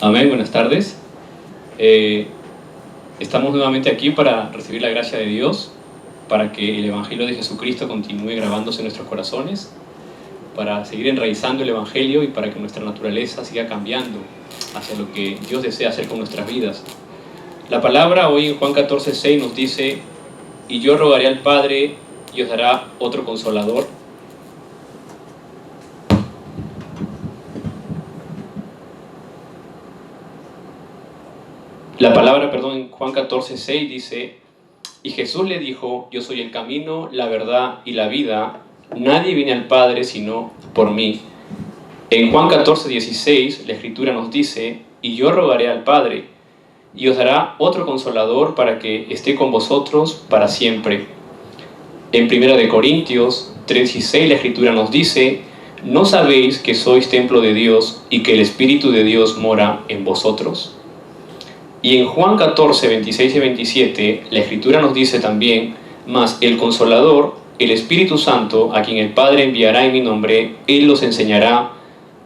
Amén, buenas tardes. Estamos nuevamente aquí para recibir la gracia de Dios, para que el Evangelio de Jesucristo continúe grabándose en nuestros corazones, para seguir enraizando el Evangelio y para que nuestra naturaleza siga cambiando hacia lo que Dios desea hacer con nuestras vidas. La palabra hoy en Juan 14:6 nos dice: y yo rogaré al Padre y os dará otro consolador. La palabra, en Juan 14:6 dice: y Jesús le dijo: yo soy el camino, la verdad y la vida, nadie viene al Padre sino por mí. En Juan 14:16 la Escritura nos dice: y yo rogaré al Padre y os dará otro consolador para que esté con vosotros para siempre. En 1 Corintios 3:16 la Escritura nos dice: ¿no sabéis que sois templo de Dios y que el Espíritu de Dios mora en vosotros? Y en Juan 14:26 y 27 la Escritura nos dice también: mas el Consolador, el Espíritu Santo, a quien el Padre enviará en mi nombre, Él os enseñará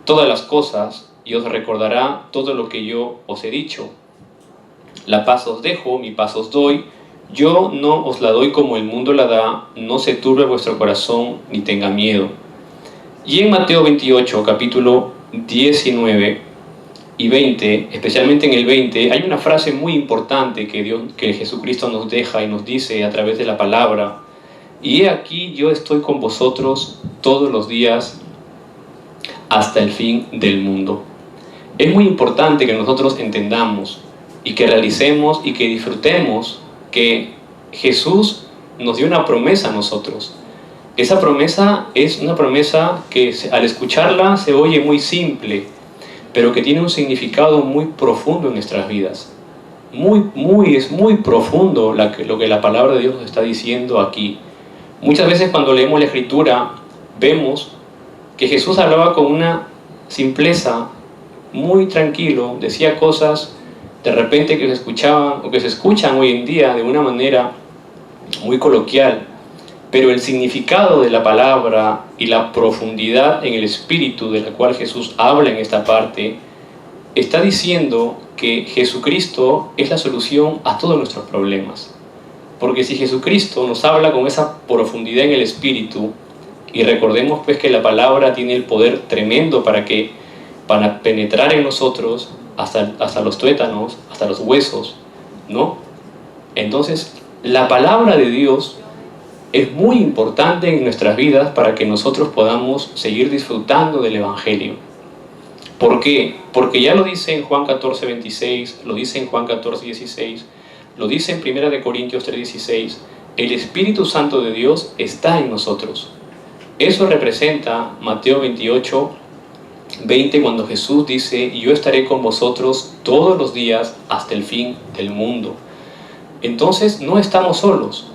todas las cosas y os recordará todo lo que yo os he dicho. La paz os dejo, mi paz os doy, yo no os la doy como el mundo la da, no se turbe vuestro corazón ni tenga miedo. Y en Mateo 28, capítulo 19 y 20, especialmente en el 20, hay una frase muy importante que Jesucristo nos deja y nos dice a través de la palabra: y he aquí yo estoy con vosotros todos los días hasta el fin del mundo. Es muy importante que nosotros entendamos y que realicemos y que disfrutemos que Jesús nos dio una promesa a nosotros. Esa promesa es una promesa que al escucharla se oye muy simple, pero que tiene un significado muy profundo en nuestras vidas. Es muy profundo lo que la palabra de Dios nos está diciendo aquí. Muchas veces cuando leemos la Escritura vemos que Jesús hablaba con una simpleza, muy tranquilo, decía cosas de repente que se escuchaban o que se escuchan hoy en día de una manera muy coloquial, pero el significado de la palabra y la profundidad en el espíritu de la cual Jesús habla en esta parte está diciendo que Jesucristo es la solución a todos nuestros problemas. Porque si Jesucristo nos habla con esa profundidad en el espíritu, y recordemos pues que la palabra tiene el poder tremendo para penetrar en nosotros hasta los tuétanos, hasta los huesos, ¿no? Entonces, la palabra de Dios es muy importante en nuestras vidas para que nosotros podamos seguir disfrutando del Evangelio. ¿Por qué? Porque ya lo dice en Juan 14:26, lo dice en Juan 14:16, lo dice en 1 Corintios 3:16, el Espíritu Santo de Dios está en nosotros. Eso representa Mateo 28:20, cuando Jesús dice: yo estaré con vosotros todos los días hasta el fin del mundo. Entonces no estamos solos.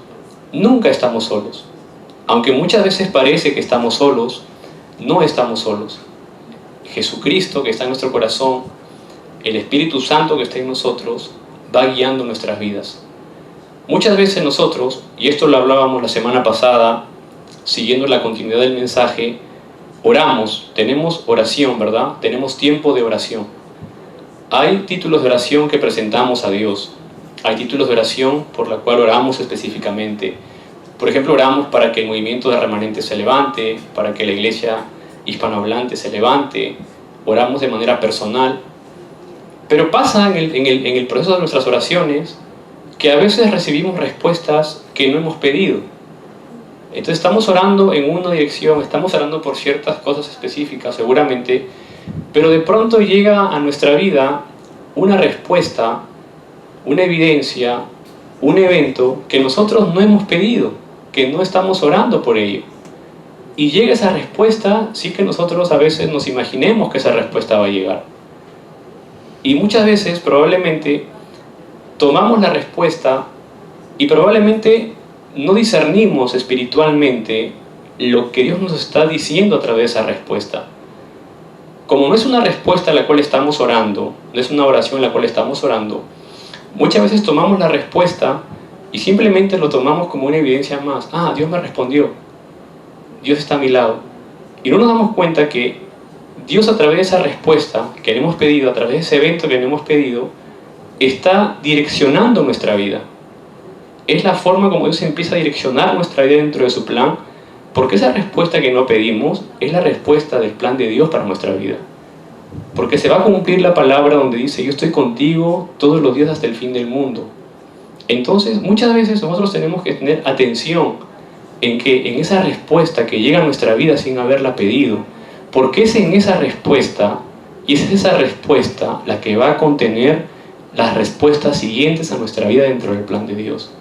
Nunca estamos solos. Aunque muchas veces parece que estamos solos, no estamos solos. Jesucristo, que está en nuestro corazón, el Espíritu Santo que está en nosotros, va guiando nuestras vidas. Muchas veces nosotros, y esto lo hablábamos la semana pasada, siguiendo la continuidad del mensaje, oramos, tenemos oración, ¿verdad? Tenemos tiempo de oración. Hay títulos de oración que presentamos a Dios. Hay títulos de oración por la cual oramos específicamente. Por ejemplo, oramos para que el movimiento de remanentes se levante, para que la iglesia hispanohablante se levante. Oramos de manera personal. Pero pasa en el proceso de nuestras oraciones que a veces recibimos respuestas que no hemos pedido. Entonces estamos orando en una dirección, estamos orando por ciertas cosas específicas seguramente, pero de pronto llega a nuestra vida una respuesta, una evidencia, un evento que nosotros no hemos pedido, que no estamos orando por ello. Y llega esa respuesta, sí que nosotros a veces nos imaginemos que esa respuesta va a llegar. Y muchas veces probablemente tomamos la respuesta y probablemente no discernimos espiritualmente lo que Dios nos está diciendo a través de esa respuesta. Como no es una respuesta a la cual estamos orando, no es una oración a la cual estamos orando, muchas veces tomamos la respuesta y simplemente lo tomamos como una evidencia más. Dios me respondió. Dios está a mi lado. Y no nos damos cuenta que Dios, a través de esa respuesta que le hemos pedido, a través de ese evento que le hemos pedido, está direccionando nuestra vida. Es la forma como Dios empieza a direccionar nuestra vida dentro de su plan, porque esa respuesta que no pedimos es la respuesta del plan de Dios para nuestra vida. Porque se va a cumplir la palabra donde dice: yo estoy contigo todos los días hasta el fin del mundo. Entonces, muchas veces nosotros tenemos que tener atención en que en esa respuesta que llega a nuestra vida sin haberla pedido, porque es en esa respuesta, y es esa respuesta la que va a contener las respuestas siguientes a nuestra vida dentro del plan de Dios.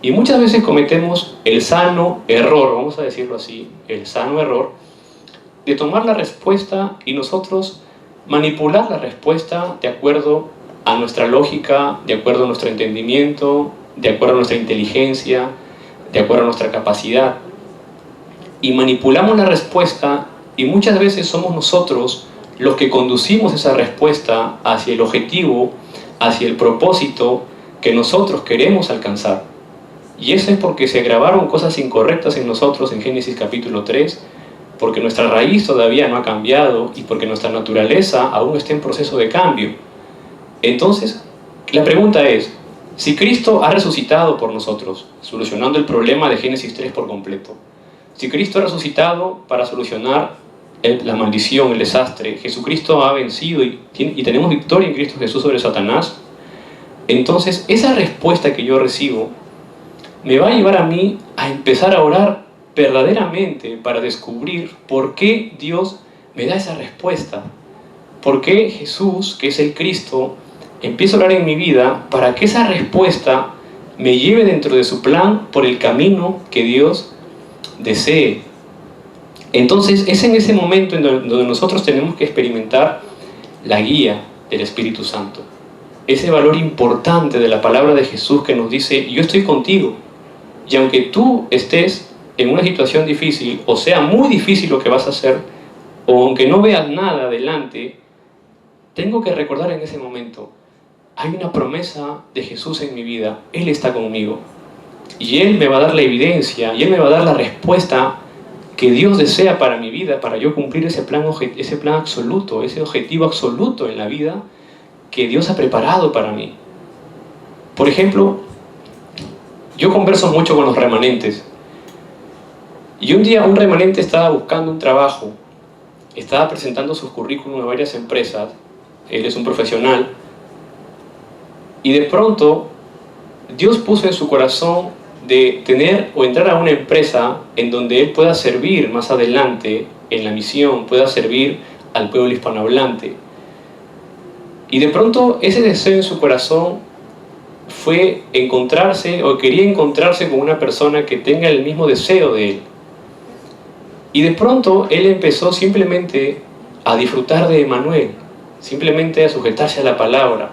Y muchas veces cometemos el sano error, vamos a decirlo así, el sano error, de tomar la respuesta y nosotros manipular la respuesta de acuerdo a nuestra lógica, de acuerdo a nuestro entendimiento, de acuerdo a nuestra inteligencia, de acuerdo a nuestra capacidad. Y manipulamos la respuesta y muchas veces somos nosotros los que conducimos esa respuesta hacia el objetivo, hacia el propósito que nosotros queremos alcanzar. Y eso es porque se grabaron cosas incorrectas en nosotros en Génesis capítulo 3, porque nuestra raíz todavía no ha cambiado y porque nuestra naturaleza aún está en proceso de cambio. Entonces, la pregunta es, si Cristo ha resucitado por nosotros, solucionando el problema de Génesis 3 por completo, si Cristo ha resucitado para solucionar la maldición, el desastre, Jesucristo ha vencido y tenemos victoria en Cristo Jesús sobre Satanás, entonces esa respuesta que yo recibo me va a llevar a mí a empezar a orar verdaderamente para descubrir por qué Dios me da esa respuesta. ¿Por qué Jesús, que es el Cristo, empieza a orar en mi vida para que esa respuesta me lleve dentro de su plan por el camino que Dios desee? Entonces es en ese momento en donde nosotros tenemos que experimentar la guía del Espíritu Santo. Ese valor importante de la palabra de Jesús que nos dice: yo estoy contigo. Y aunque tú estés en una situación difícil, o sea muy difícil lo que vas a hacer, o aunque no veas nada adelante, tengo que recordar en ese momento: hay una promesa de Jesús en mi vida, Él está conmigo. Y Él me va a dar la evidencia, y Él me va a dar la respuesta que Dios desea para mi vida, para yo cumplir ese plan absoluto, ese objetivo absoluto en la vida que Dios ha preparado para mí. Por ejemplo, yo converso mucho con los remanentes. Y un día un remanente estaba buscando un trabajo, estaba presentando sus currículum a varias empresas, él es un profesional, y de pronto Dios puso en su corazón de tener o entrar a una empresa en donde él pueda servir más adelante en la misión, pueda servir al pueblo hispanohablante. Y de pronto ese deseo en su corazón fue encontrarse, o quería encontrarse con una persona que tenga el mismo deseo de él. Y de pronto él empezó simplemente a disfrutar de Emmanuel, simplemente a sujetarse a la palabra.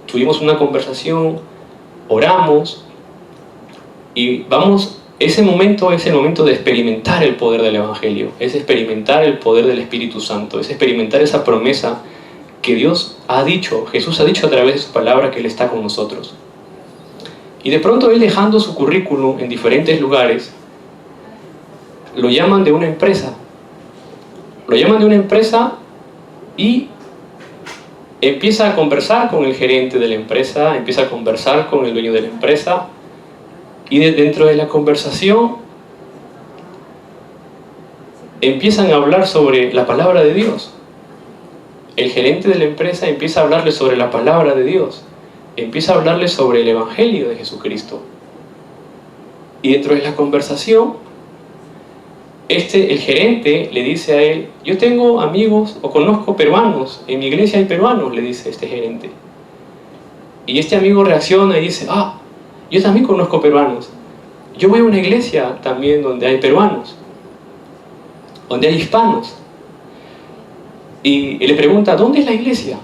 Tuvimos una conversación, oramos, y ese momento es el momento de experimentar el poder del Evangelio, es experimentar el poder del Espíritu Santo, es experimentar esa promesa que Dios ha dicho, Jesús ha dicho a través de su palabra que Él está con nosotros. Y de pronto él, dejando su currículum en diferentes lugares, lo llaman de una empresa. Lo llaman de una empresa y empieza a conversar con el gerente de la empresa, empieza a conversar con el dueño de la empresa, y dentro de la conversación empiezan a hablar sobre la palabra de Dios. El gerente de la empresa empieza a hablarle sobre la palabra de Dios, empieza a hablarle sobre el Evangelio de Jesucristo. Y dentro de la conversación, el gerente le dice a él: yo tengo amigos o conozco peruanos, en mi iglesia hay peruanos, le dice este gerente. Y este amigo reacciona y dice: yo también conozco peruanos, yo voy a una iglesia también donde hay peruanos, donde hay hispanos. Y le pregunta: ¿dónde es la iglesia?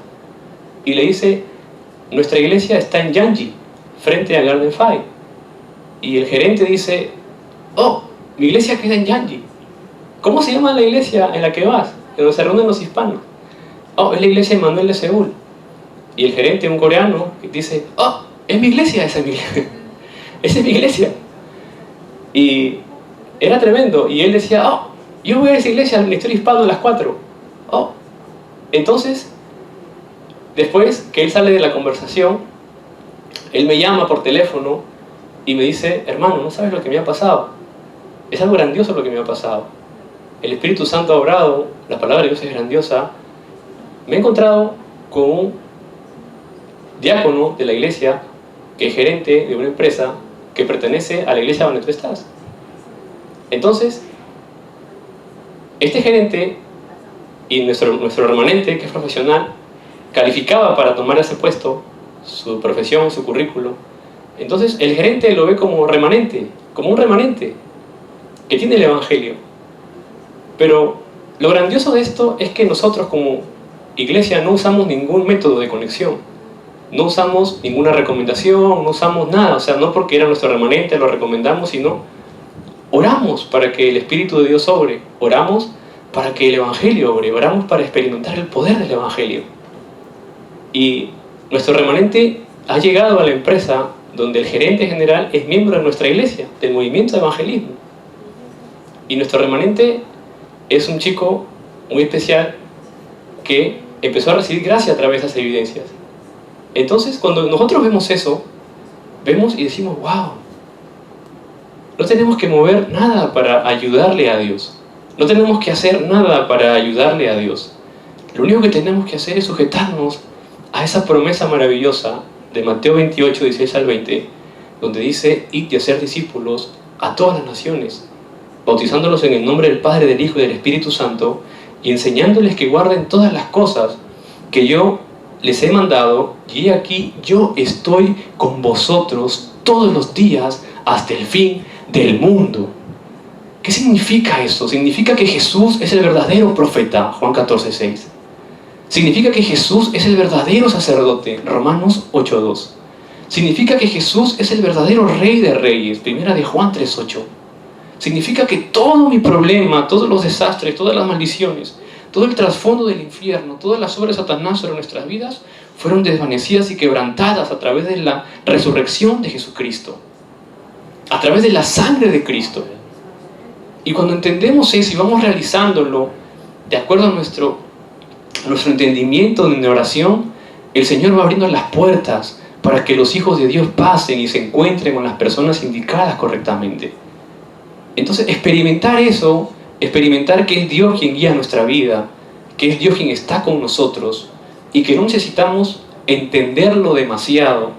Y le dice: nuestra iglesia está en Yanji, frente a Garden Fire. Y el gerente dice: mi iglesia queda en Yanji. ¿Cómo se llama la iglesia en la que vas? En donde se reúnen los hispanos. Es la iglesia Emmanuel de Seúl. Y el gerente, un coreano, dice: es mi iglesia, esa es mi iglesia. Esa es mi iglesia. Y era tremendo. Y él decía: yo voy a esa iglesia al ministerio hispano a las 4. Entonces, después que él sale de la conversación, él me llama por teléfono y me dice: hermano, no sabes lo que me ha pasado. Es algo grandioso lo que me ha pasado. El Espíritu Santo ha obrado, la palabra de Dios es grandiosa. Me he encontrado con un diácono de la iglesia, que es gerente de una empresa que pertenece a la iglesia donde tú estás. Entonces, este gerente y nuestro remanente, que es profesional, calificaba para tomar ese puesto, su profesión, su currículo. Entonces el gerente lo ve como remanente, como un remanente que tiene el Evangelio. Pero lo grandioso de esto es que nosotros como iglesia no usamos ningún método de conexión, no usamos ninguna recomendación, no usamos nada. O sea, no porque era nuestro remanente lo recomendamos, sino oramos para que el Espíritu de Dios obre, oramos para que el Evangelio obre, oramos para experimentar el poder del Evangelio. Y nuestro remanente ha llegado a la empresa donde el gerente general es miembro de nuestra iglesia, del movimiento de evangelismo. Y nuestro remanente es un chico muy especial que empezó a recibir gracia a través de esas evidencias. Entonces, cuando nosotros vemos eso, vemos y decimos: wow, no tenemos que mover nada para ayudarle a Dios. No tenemos que hacer nada para ayudarle a Dios. Lo único que tenemos que hacer es sujetarnos a esa promesa maravillosa de Mateo 28, 16 al 20, donde dice: id y hacer discípulos a todas las naciones, bautizándolos en el nombre del Padre, del Hijo y del Espíritu Santo, y enseñándoles que guarden todas las cosas que yo les he mandado, y aquí yo estoy con vosotros todos los días hasta el fin del mundo. ¿Qué significa eso? Significa que Jesús es el verdadero profeta, Juan 14, 6. Significa que Jesús es el verdadero sacerdote, Romanos 8:2. Significa que Jesús es el verdadero Rey de Reyes, Primera de Juan 3:8. Significa que todo mi problema, todos los desastres, todas las maldiciones, todo el trasfondo del infierno, todas las obras de Satanás sobre nuestras vidas fueron desvanecidas y quebrantadas a través de la resurrección de Jesucristo, a través de la sangre de Cristo. Y cuando entendemos eso y vamos realizándolo de acuerdo a nuestro entendimiento en oración, el Señor va abriendo las puertas para que los hijos de Dios pasen y se encuentren con las personas indicadas correctamente. Entonces, experimentar eso, experimentar que es Dios quien guía nuestra vida, que es Dios quien está con nosotros y que no necesitamos entenderlo demasiado,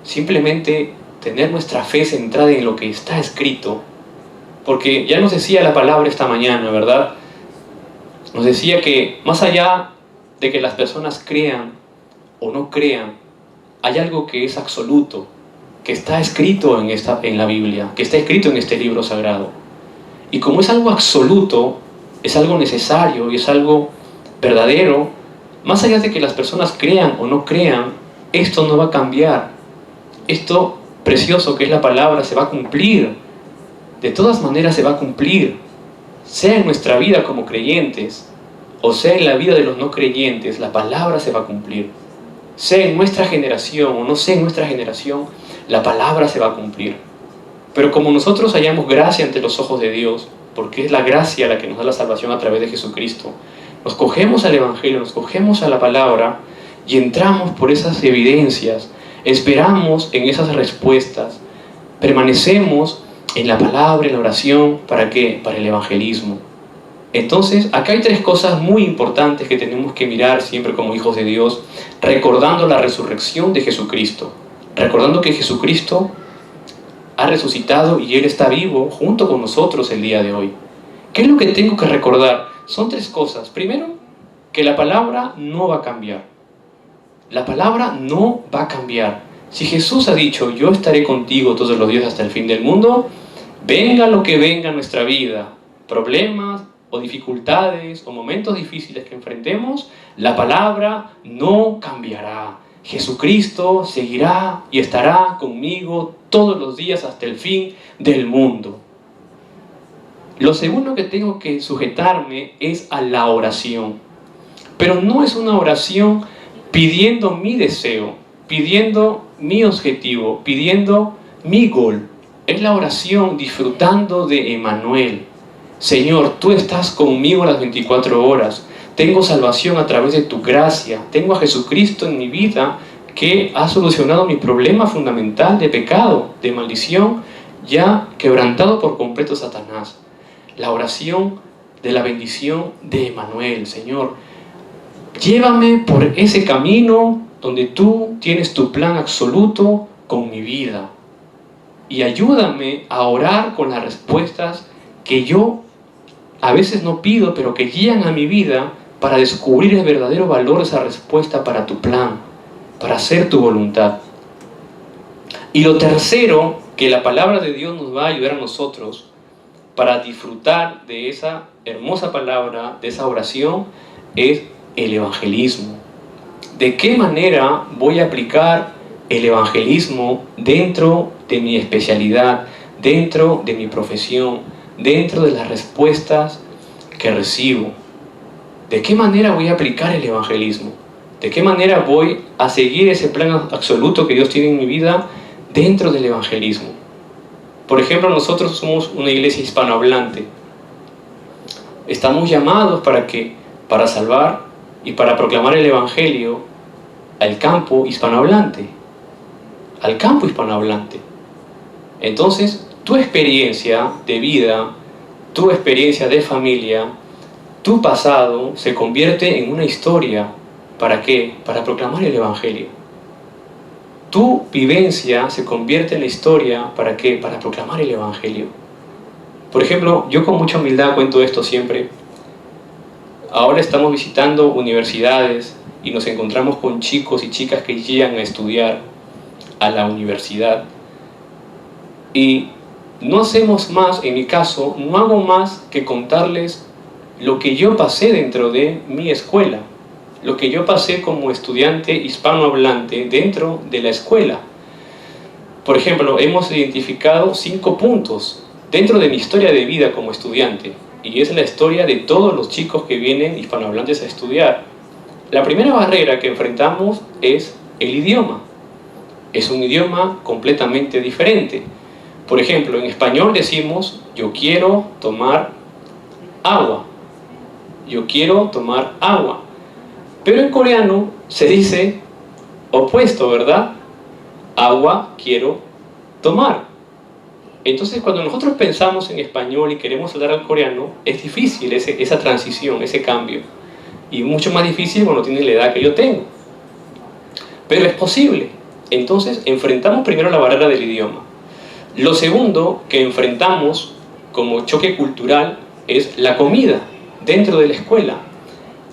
simplemente tener nuestra fe centrada en lo que está escrito. Porque ya nos decía la palabra esta mañana, ¿verdad? Nos decía que más allá de que las personas crean o no crean, hay algo que es absoluto, que está escrito en la Biblia, que está escrito en este libro sagrado. Y como es algo absoluto, es algo necesario y es algo verdadero, más allá de que las personas crean o no crean, esto no va a cambiar. Esto precioso que es la palabra se va a cumplir. De todas maneras se va a cumplir, sea en nuestra vida como creyentes, o sea en la vida de los no creyentes, la palabra se va a cumplir. Sea en nuestra generación o no sea en nuestra generación, la palabra se va a cumplir. Pero como nosotros hallamos gracia ante los ojos de Dios, porque es la gracia la que nos da la salvación a través de Jesucristo, nos cogemos al Evangelio, nos cogemos a la palabra y entramos por esas evidencias, esperamos en esas respuestas, permanecemos en la palabra, en la oración. ¿Para qué? Para el evangelismo. Entonces, acá hay tres cosas muy importantes que tenemos que mirar siempre como hijos de Dios, recordando la resurrección de Jesucristo, recordando que Jesucristo ha resucitado y Él está vivo junto con nosotros el día de hoy. ¿Qué es lo que tengo que recordar? Son tres cosas. Primero, que la palabra no va a cambiar. La palabra no va a cambiar. Si Jesús ha dicho: yo estaré contigo todos los días hasta el fin del mundo, venga lo que venga en nuestra vida, problemas o dificultades o momentos difíciles que enfrentemos, la palabra no cambiará. Jesucristo seguirá y estará conmigo todos los días hasta el fin del mundo. Lo segundo que tengo que sujetarme es a la oración. Pero no es una oración pidiendo mi deseo, pidiendo mi objetivo, pidiendo mi gol. Es la oración disfrutando de Emmanuel. Señor, tú estás conmigo las 24 horas. tengo salvación a través de tu gracia, tengo a Jesucristo en mi vida que ha solucionado mi problema fundamental de pecado, de maldición, ya quebrantado por completo Satanás. La oración de la bendición de Emmanuel. Señor, llévame por ese camino donde tú tienes tu plan absoluto con mi vida. Y ayúdame a orar con las respuestas que yo a veces no pido, pero que guían a mi vida para descubrir el verdadero valor de esa respuesta para tu plan, para hacer tu voluntad. Y lo tercero que la palabra de Dios nos va a ayudar a nosotros para disfrutar de esa hermosa palabra, de esa oración, es el evangelismo. ¿De qué manera voy a aplicar el evangelismo dentro de mi especialidad, dentro de mi profesión, dentro de las respuestas que recibo? ¿De qué manera voy a aplicar el evangelismo? ¿De qué manera voy a seguir ese plan absoluto que Dios tiene en mi vida dentro del evangelismo? Por ejemplo, nosotros somos una iglesia hispanohablante. Estamos llamados para salvar y para proclamar el evangelio al campo hispanohablante. Al campo hispanohablante. Entonces, tu experiencia de vida, tu experiencia de familia, tu pasado se convierte en una historia. ¿Para qué? Para proclamar el evangelio. Tu vivencia se convierte en la historia. ¿Para qué? Para proclamar el evangelio. Por ejemplo, yo con mucha humildad cuento esto siempre. Ahora estamos visitando universidades y nos encontramos con chicos y chicas que llegan a estudiar a la universidad. Y no hacemos más, en mi caso, no hago más que contarles lo que yo pasé dentro de mi escuela, lo que yo pasé como estudiante hispanohablante dentro de la escuela. Por ejemplo, hemos identificado 5 puntos dentro de mi historia de vida como estudiante, y es la historia de todos los chicos que vienen hispanohablantes a estudiar. La primera barrera que enfrentamos es el idioma. Es un idioma completamente diferente. Por ejemplo, en español decimos, yo quiero tomar agua. Yo quiero tomar agua. Pero en coreano se dice opuesto, ¿verdad? Agua quiero tomar. Entonces, cuando nosotros pensamos en español y queremos hablar al coreano, es difícil esa transición, ese cambio. Y mucho más difícil cuando tienen la edad que yo tengo. Pero es posible. Entonces, enfrentamos primero la barrera del idioma. Lo segundo que enfrentamos como choque cultural es la comida dentro de la escuela.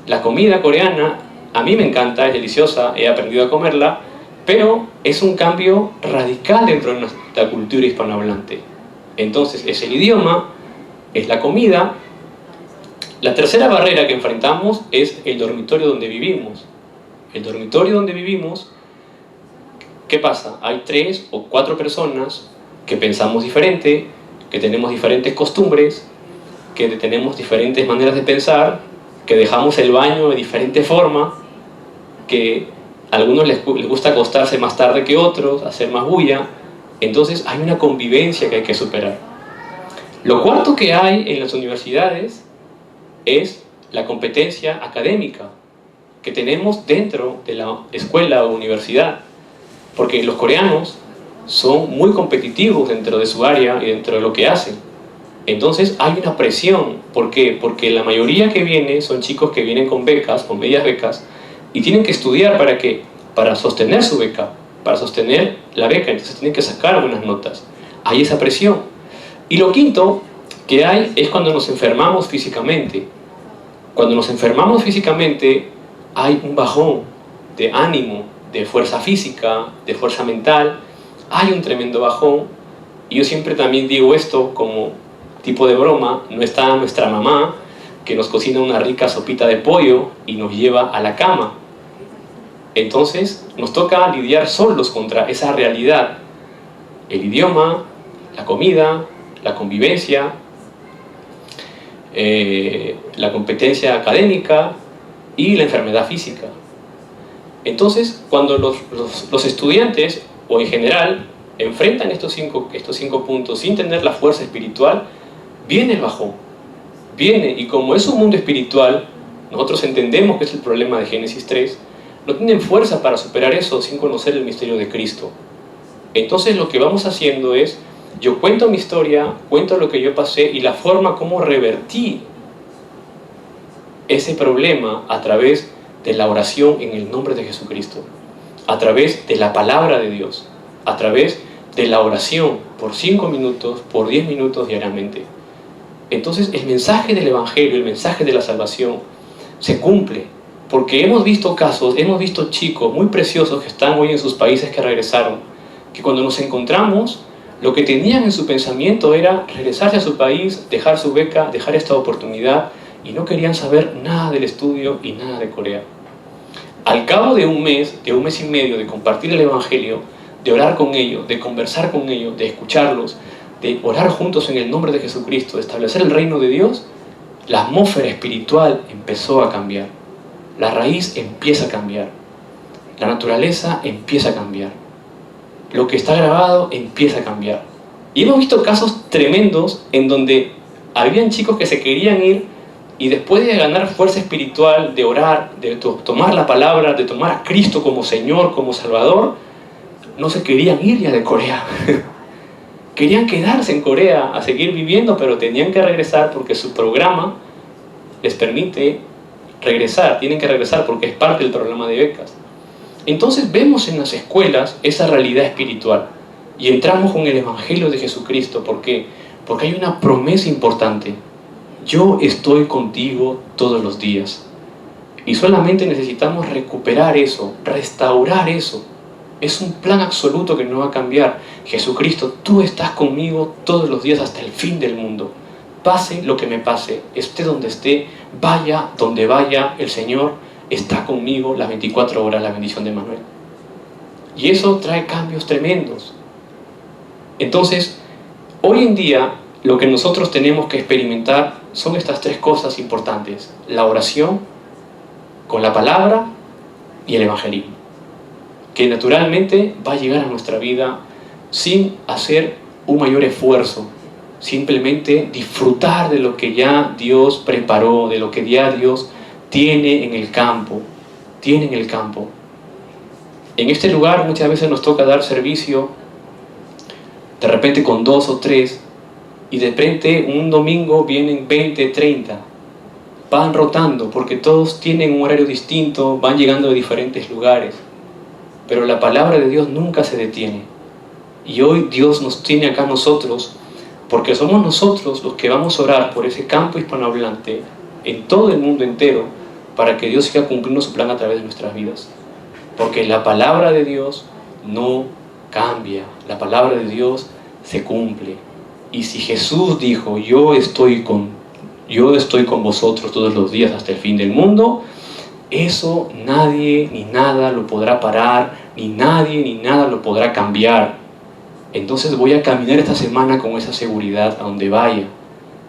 La comida coreana a mí me encanta, es deliciosa, he aprendido a comerla, pero es un cambio radical dentro de nuestra cultura hispanohablante. Entonces es el idioma, es la comida. La tercera barrera que enfrentamos es el dormitorio donde vivimos. El dormitorio donde vivimos, ¿qué pasa? Hay 3 o 4 personas que pensamos diferente, que tenemos diferentes costumbres, que tenemos diferentes maneras de pensar, que dejamos el baño de diferente forma, que a algunos les gusta acostarse más tarde que otros, hacer más bulla. Entonces hay una convivencia que hay que superar. Lo cuarto que hay en las universidades es la competencia académica que tenemos dentro de la escuela o universidad, porque los coreanos son muy competitivos dentro de su área y dentro de lo que hacen. Entonces hay una presión. ¿Por qué? Porque la mayoría que viene son chicos que vienen con becas, con medias becas, y tienen que estudiar ¿para qué? Para sostener su beca, para sostener la beca. Entonces tienen que sacar buenas notas. Hay esa presión. Y lo quinto que hay es cuando nos enfermamos físicamente. Cuando nos enfermamos físicamente hay un bajón de ánimo, de fuerza física, de fuerza mental. Hay un tremendo bajón. Y yo siempre también digo esto como tipo de broma. No está nuestra mamá que nos cocina una rica sopita de pollo y nos lleva a la cama. Entonces nos toca lidiar solos contra esa realidad. El idioma, la comida, la convivencia, la competencia académica y la enfermedad física. Entonces, cuando los estudiantes, o en general, enfrentan estos cinco puntos sin tener la fuerza espiritual, viene el bajón. Viene, y como es un mundo espiritual, nosotros entendemos que es el problema de Génesis 3, no tienen fuerza para superar eso sin conocer el misterio de Cristo. Entonces lo que vamos haciendo es, yo cuento mi historia, cuento lo que yo pasé y la forma como revertí ese problema a través de la oración en el nombre de Jesucristo, a través de la palabra de Dios, a través de la oración por 5 minutos, por 10 minutos diariamente. Entonces el mensaje del Evangelio, el mensaje de la salvación se cumple, porque hemos visto casos, hemos visto chicos muy preciosos que están hoy en sus países que regresaron, que cuando nos encontramos, lo que tenían en su pensamiento era regresarse a su país, dejar su beca, dejar esta oportunidad, y no querían saber nada del estudio y nada de Corea. Al cabo de un mes y medio de compartir el Evangelio, de orar con ellos, de conversar con ellos, de escucharlos, de orar juntos en el nombre de Jesucristo, de establecer el reino de Dios, la atmósfera espiritual empezó a cambiar. La raíz empieza a cambiar. La naturaleza empieza a cambiar. Lo que está grabado empieza a cambiar. Y hemos visto casos tremendos en donde habían chicos que se querían ir y después de ganar fuerza espiritual, de orar, de tomar la palabra, de tomar a Cristo como Señor, como Salvador, no se querían ir ya de Corea. Querían quedarse en Corea a seguir viviendo, pero tenían que regresar porque su programa les permite regresar. Tienen que regresar porque es parte del programa de becas. Entonces vemos en las escuelas esa realidad espiritual y entramos con el Evangelio de Jesucristo. ¿Por qué? Porque hay una promesa importante. Yo estoy contigo todos los días. Y solamente necesitamos recuperar eso, restaurar eso. Es un plan absoluto que no va a cambiar. Jesucristo, tú estás conmigo todos los días hasta el fin del mundo. Pase lo que me pase, esté donde esté, vaya donde vaya, el Señor está conmigo las 24 horas, la bendición de Manuel. Y eso trae cambios tremendos. Entonces, hoy en día, lo que nosotros tenemos que experimentar son estas 3 cosas importantes: la oración, con la palabra y el evangelismo, que naturalmente va a llegar a nuestra vida sin hacer un mayor esfuerzo, simplemente disfrutar de lo que ya Dios preparó, de lo que ya Dios tiene en el campo. En este lugar muchas veces nos toca dar servicio, de repente con 2 o 3, y de repente un domingo vienen 20, 30. Van rotando porque todos tienen un horario distinto, van llegando de diferentes lugares. Pero la palabra de Dios nunca se detiene. Y hoy Dios nos tiene acá nosotros, porque somos nosotros los que vamos a orar por ese campo hispanohablante en todo el mundo entero, para que Dios siga cumpliendo su plan a través de nuestras vidas. Porque la palabra de Dios no cambia, la palabra de Dios se cumple. Y si Jesús dijo, yo estoy con vosotros todos los días hasta el fin del mundo, eso nadie ni nada lo podrá parar, ni nadie ni nada lo podrá cambiar. Entonces voy a caminar esta semana con esa seguridad a donde vaya.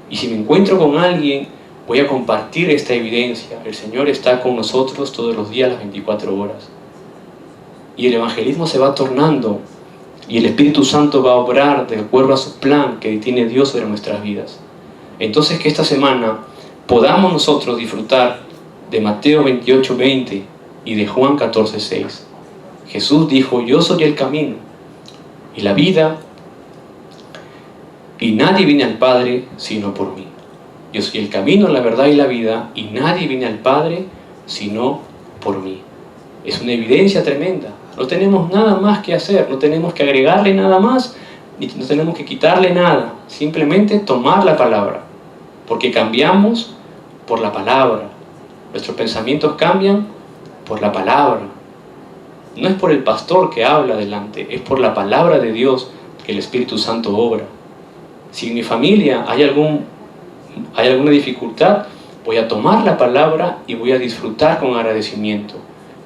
Y si me encuentro con alguien, voy a compartir esta evidencia. El Señor está con nosotros todos los días, las 24 horas. Y el evangelismo se va tornando, y el Espíritu Santo va a obrar de acuerdo a su plan que tiene Dios sobre nuestras vidas. Entonces que esta semana podamos nosotros disfrutar de Mateo 28:20 y de Juan 14:6. Jesús dijo, yo soy el camino y la vida, y nadie viene al Padre sino por mí. Yo soy el camino, la verdad y la vida, y nadie viene al Padre sino por mí. Es una evidencia tremenda. No tenemos nada más que hacer, no tenemos que agregarle nada más, ni no tenemos que quitarle nada. Simplemente tomar la palabra, porque cambiamos por la palabra. Nuestros pensamientos cambian por la palabra. No es por el pastor que habla delante, es por la palabra de Dios que el Espíritu Santo obra. Si en mi familia hay alguna dificultad, voy a tomar la palabra y voy a disfrutar con agradecimiento.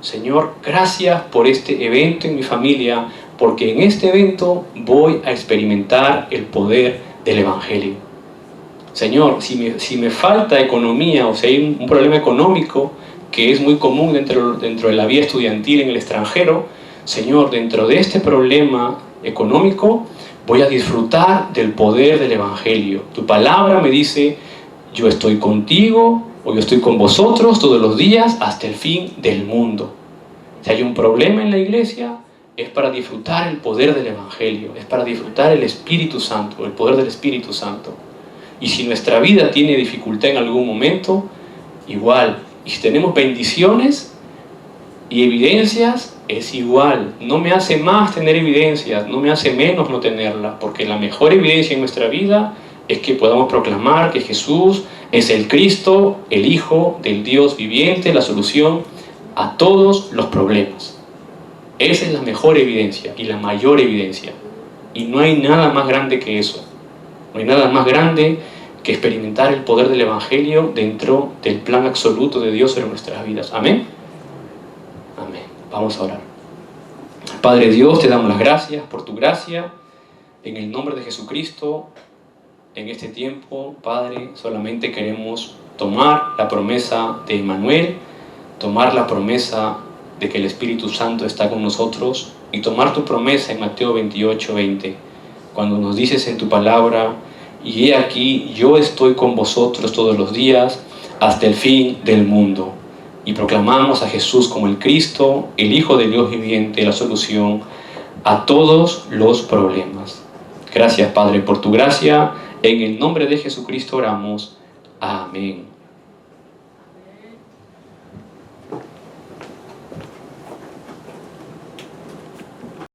Señor, gracias por este evento en mi familia, porque en este evento voy a experimentar el poder del Evangelio. Señor, si me falta economía, o si hay un problema económico que es muy común dentro de la vida estudiantil en el extranjero, Señor, dentro de este problema económico voy a disfrutar del poder del Evangelio. Tu palabra me dice, yo estoy contigo o yo estoy con vosotros todos los días hasta el fin del mundo. Si hay un problema en la iglesia, es para disfrutar el poder del Evangelio, es para disfrutar el Espíritu Santo, el poder del Espíritu Santo. Y si nuestra vida tiene dificultad en algún momento, igual. Y si tenemos bendiciones y evidencias, es igual. No me hace más tener evidencias, no me hace menos no tenerlas, porque la mejor evidencia en nuestra vida es que podamos proclamar que Jesús es el Cristo, el Hijo del Dios viviente, la solución a todos los problemas. Esa es la mejor evidencia y la mayor evidencia. Y no hay nada más grande que eso. No hay nada más grande que experimentar el poder del Evangelio dentro del plan absoluto de Dios en nuestras vidas. Amén. Amén. Vamos a orar. Padre Dios, te damos las gracias por tu gracia. En el nombre de Jesucristo, en este tiempo, Padre, solamente queremos tomar la promesa de Emmanuel, tomar la promesa de que el Espíritu Santo está con nosotros y tomar tu promesa en Mateo 28:20, cuando nos dices en tu palabra: y he aquí, yo estoy con vosotros todos los días hasta el fin del mundo. Y proclamamos a Jesús como el Cristo, el Hijo de Dios viviente, la solución a todos los problemas. Gracias, Padre, por tu gracia. En el nombre de Jesucristo oramos. Amén.